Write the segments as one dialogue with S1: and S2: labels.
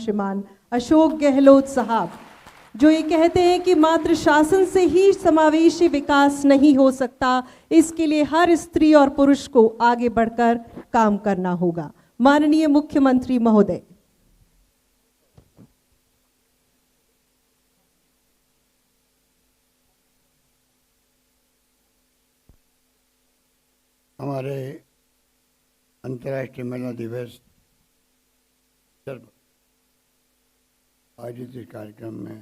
S1: श्रीमान अशोक गहलोत साहब, जो ये कहते हैं कि मात्र शासन से ही समावेशी विकास नहीं हो सकता, इसके लिए हर स्त्री और पुरुष को आगे बढ़कर काम करना होगा। माननीय मुख्यमंत्री महोदय।
S2: हमारे अंतर्राष्ट्रीय महिला दिवस आयोजित इस कार्यक्रम में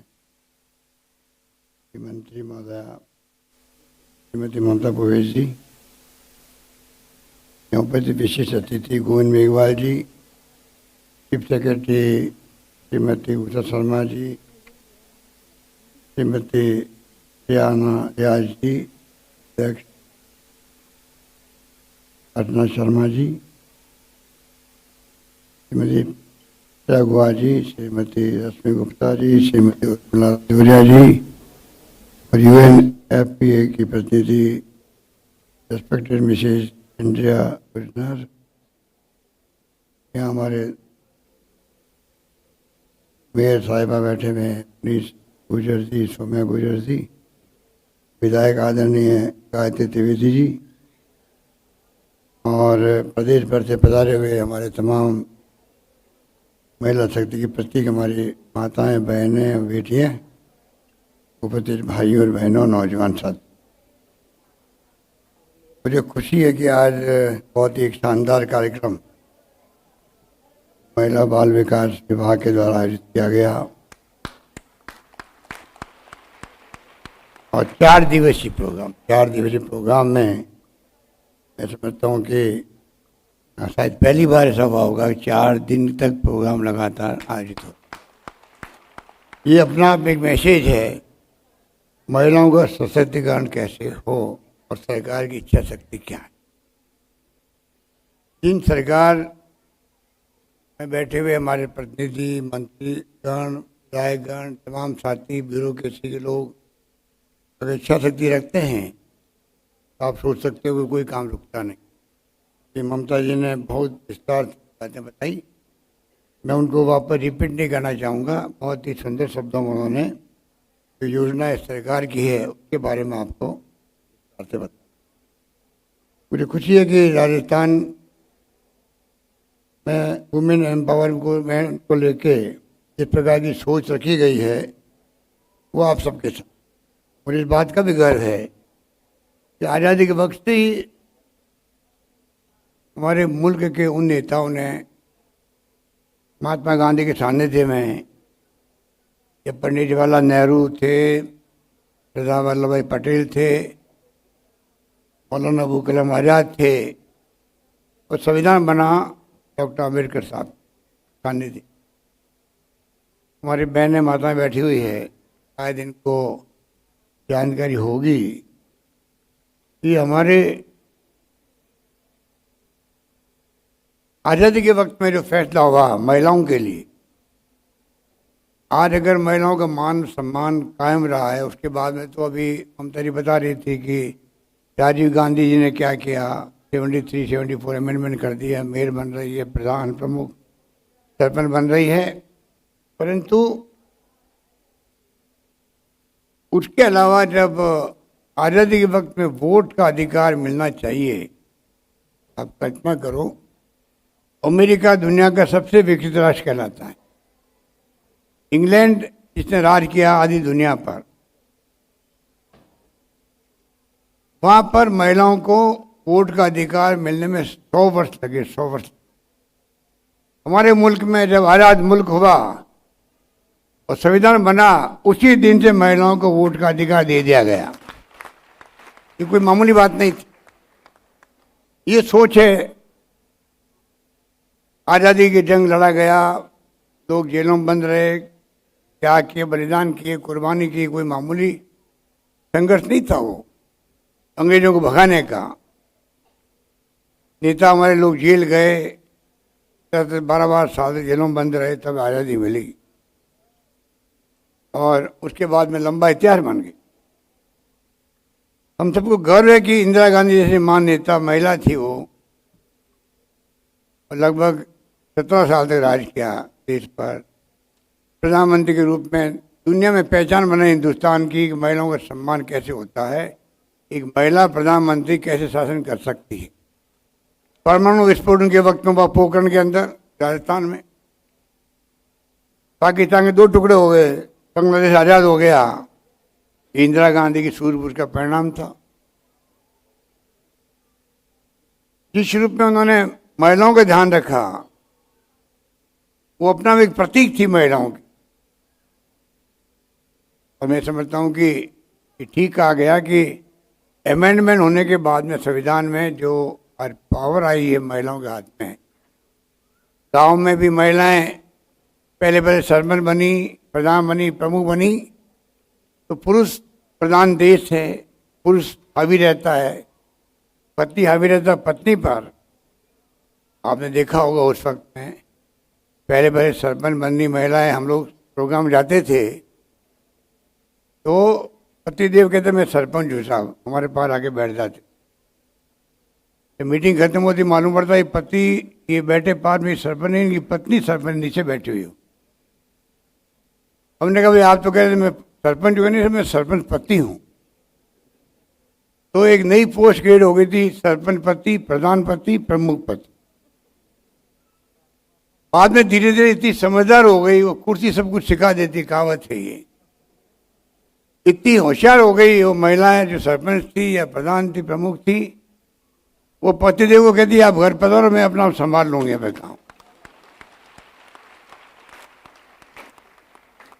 S2: मुख्यमंत्री महोदया श्रीमती ममता भूपेश जी, यहाँ उपस्थित विशेष अतिथि गोविंद मेघवाल जी, चीफ सेक्रेटरी श्रीमती उषा शर्मा जी, श्रीमती रियाना रियाज जी, अध्यक्ष अर्चना शर्मा जी, श्रीमती गुहा जी, श्रीमती रश्मि गुप्ता जी, श्रीमती उर्मिला दूरिया जी और UNFPA की प्रतिनिधि रेस्पेक्टेड मिसेज इंडिया विजनर, यहाँ हमारे मेयर साहिबा बैठे हुए हैं, मनीष गुजर जी, सौम्या गुजर जी, विधायक आदरणीय गायत्री त्रिवेदी जी और प्रदेश भर से पधारे हुए हमारे तमाम महिला शक्ति की प्रतीक हमारी माताएं, बहनें, बेटियां, उपस्थित भाइयों और बहनों, नौजवान साथी, मुझे खुशी है कि आज बहुत ही एक शानदार कार्यक्रम महिला बाल विकास विभाग के द्वारा आयोजित किया गया और 4 दिवसीय प्रोग्राम में मैं समझता हूँ कि शायद पहली बार ऐसा हुआ होगा कि 4 दिन तक प्रोग्राम लगातार आयोजित हो। ये अपना आप एक मैसेज है महिलाओं का सशक्तिकरण कैसे हो और सरकार की इच्छा शक्ति क्या है। जिन सरकार में बैठे हुए हमारे प्रतिनिधि, मंत्रीगण, विधायकगण, तमाम साथी, ब्यूरोक्रेसी के लोग अगर इच्छा शक्ति रखते हैं तो आप सोच सकते हो कि कोई काम रुकता नहीं। कि ममता जी ने बहुत विस्तार से बातें बताई, मैं उनको वापस रिपीट नहीं करना चाहूँगा। बहुत ही सुंदर शब्दों में उन्होंने जो योजना इस सरकार की है उसके बारे में आपको विस्तार से बताया। मुझे खुशी है कि राजस्थान में वुमेन एम्पावरमेंट को लेके जिस प्रकार की सोच रखी गई है वो आप सबके साथ, मुझे इस बात का भी गर्व है कि आज़ादी के वक्त से ही हमारे मुल्क के उन नेताओं ने महात्मा गांधी के सानिध्य में, या पंडित जवाहरलाल नेहरू थे, सरदार वल्लभ भाई पटेल थे, मौलाना अबुल कलाम आज़ाद थे और संविधान बना डॉक्टर अम्बेडकर साहब सानिध्य। हमारी बहनें माताएं बैठी हुई है, शायद इनको जानकारी होगी कि हमारे आज़ादी के वक्त में जो फैसला हुआ महिलाओं के लिए, आज अगर महिलाओं का मान सम्मान कायम रहा है, उसके बाद में तो अभी ममता जी बता रही थी कि राजीव गांधी जी ने क्या किया, 73-74 अमेंडमेंट कर दिया, मेयर बन रही है, प्रधान प्रमुख सरपंच बन रही है, परंतु उसके अलावा जब आज़ादी के वक्त में वोट का अधिकार मिलना चाहिए, आप कल्पना करो, अमेरिका दुनिया का सबसे विकसित राष्ट्र कहलाता है, इंग्लैंड जिसने राज किया आधी दुनिया पर, वहां पर महिलाओं को वोट का अधिकार मिलने में 100 वर्ष लगे, 100 वर्ष। हमारे मुल्क में जब आज़ाद मुल्क हुआ और संविधान बना, उसी दिन से महिलाओं को वोट का अधिकार दे दिया गया। ये कोई मामूली बात नहीं थी। ये सोच है, आज़ादी की जंग लड़ा गया, लोग जेलों में बंद रहे, त्याग किए, बलिदान किए, कुर्बानी की, कोई मामूली संघर्ष नहीं था वो अंग्रेजों को भगाने का। नेता हमारे लोग जेल गए, 12 साल जेलों में बंद रहे, तब आज़ादी मिली और उसके बाद में लंबा इतिहास बन गई। हम सबको गर्व है कि इंदिरा गांधी जैसी महान नेता महिला थी वो, और लगभग 17 साल तक राज किया देश पर, प्रधानमंत्री के रूप में दुनिया में पहचान बनाई हिंदुस्तान की कि महिलाओं का सम्मान कैसे होता है, एक महिला प्रधानमंत्री कैसे शासन कर सकती है। परमाणु विस्फोटन के वक्त में पोखरण के अंदर राजस्थान में पाकिस्तान के 2 टुकड़े हो गए, बांग्लादेश आज़ाद हो गया। इंदिरा गांधी की सूझबूझ का परिणाम था। जिस रूप में उन्होंने महिलाओं का ध्यान रखा, वो अपना एक प्रतीक थी महिलाओं की। और मैं समझता हूँ कि ठीक कहा गया कि अमेंडमेंट होने के बाद में संविधान में जो पावर आई है महिलाओं के हाथ में, गांव में भी महिलाएं पहले सरपंच बनी, प्रधान बनी, प्रमुख बनी, तो पुरुष प्रधान देश है, पुरुष हावी रहता है, पति हावी रहता है पत्नी पर। आपने देखा होगा उस वक्त में पहले सरपंच बननी महिलाएं, हम लोग प्रोग्राम जाते थे तो पतिदेव कहते मैं सरपंच हूँ साहब, हमारे पास आके बैठ जाते। तो मीटिंग खत्म होती मालूम पड़ता है पति ये बैठे पास में सरपंच नहीं, इनकी पत्नी सरपंच नीचे बैठी हुई हो। हमने कहा भाई आप तो कह रहे थे मैं सरपंच हूँ, नहीं मैं सरपंच पति हूँ। तो एक नई पोस्ट क्रिएट हो गई थी, सरपंच पति, प्रधान पति, प्रमुख पति। बाद में धीरे धीरे इतनी समझदार हो गई, वो कुर्सी सब कुछ सिखा देती, कहावत है ये। इतनी होशियार हो गई वो महिलाएं जो सरपंच थी या प्रधान थी, प्रमुख थी, वो पतिदेव को कहती आप घर पधारो, मैं अपना संभाल लूंगी अपना काम।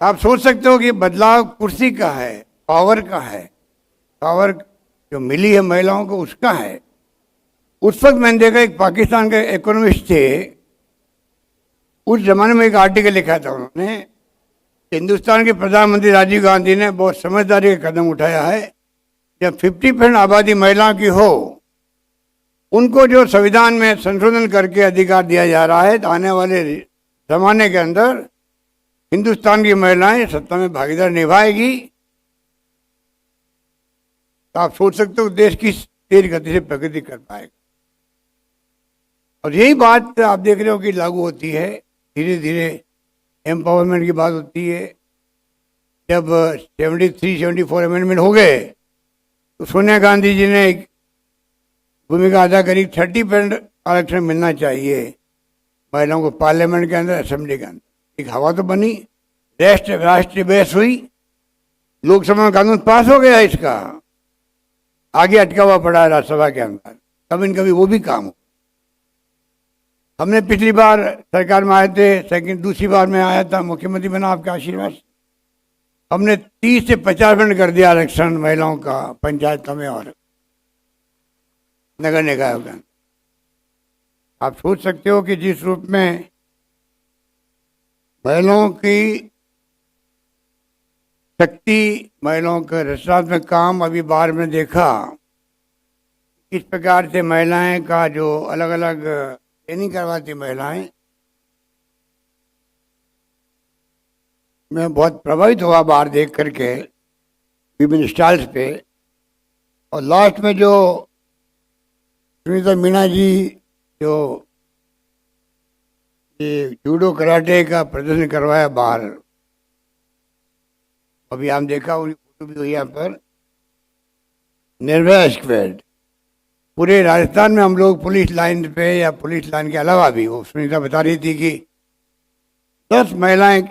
S2: आप सोच सकते हो कि बदलाव कुर्सी का है, पावर का है, पावर जो मिली है महिलाओं को उसका है। उस वक्त मैंने देखा एक पाकिस्तान के इकोनॉमिस्ट थे, उस जमाने में एक आर्टिकल लिखा था उन्होंने, हिंदुस्तान के प्रधानमंत्री राजीव गांधी ने बहुत समझदारी का कदम उठाया है। जब 50% आबादी महिलाओं की हो, उनको जो संविधान में संशोधन करके अधिकार दिया जा रहा है, तो आने वाले जमाने के अंदर हिंदुस्तान की महिलाएं सत्ता में भागीदार निभाएगी। तो आप सोच सकते हो देश किस तेज गति से प्रगति कर पाएगा। और यही बात आप देख रहे हो कि लागू होती है धीरे धीरे, एम्पावरमेंट की बात होती है। जब 73-74 अमेंडमेंट हो गए तो सोनिया गांधी जी ने एक भूमिका अदा करी, 30% आरक्षण मिलना चाहिए महिलाओं को पार्लियामेंट के अंदर, असेंबली के अंदर। एक हवा तो बनी, राष्ट्रीय बहस हुई, लोकसभा में कानून पास हो गया, इसका आगे अटका हुआ पड़ा है राज्यसभा के अंदर, कभी न कभी वो भी काम हो। हमने पिछली बार सरकार में आए थे, दूसरी बार में आया था, मुख्यमंत्री बना आपके आशीर्वाद से, हमने 30 से 50% कर दिया आरक्षण महिलाओं का पंचायत में और नगर निकायों के। आप सोच सकते हो कि जिस रूप में महिलाओं की शक्ति, महिलाओं का रचनात्मक काम अभी बाहर में देखा, किस प्रकार से महिलाएं का जो अलग अलग ट्रेनिंग करवाती महिलाएं, मैं बहुत प्रभावित हुआ बाहर देख करके विभिन्न स्टाइल्स पे। और लास्ट में जो सुनीता मीना जी जो ये जूडो कराटे का प्रदर्शन करवाया बाहर, अभी हम देखा उनकी फोटो भी हुई यहाँ पर, निर्भया स्क्वाड। पूरे राजस्थान में हम लोग पुलिस लाइन पे या पुलिस लाइन के अलावा भी, वो सुनीता बता रही थी कि 10 महिलाएं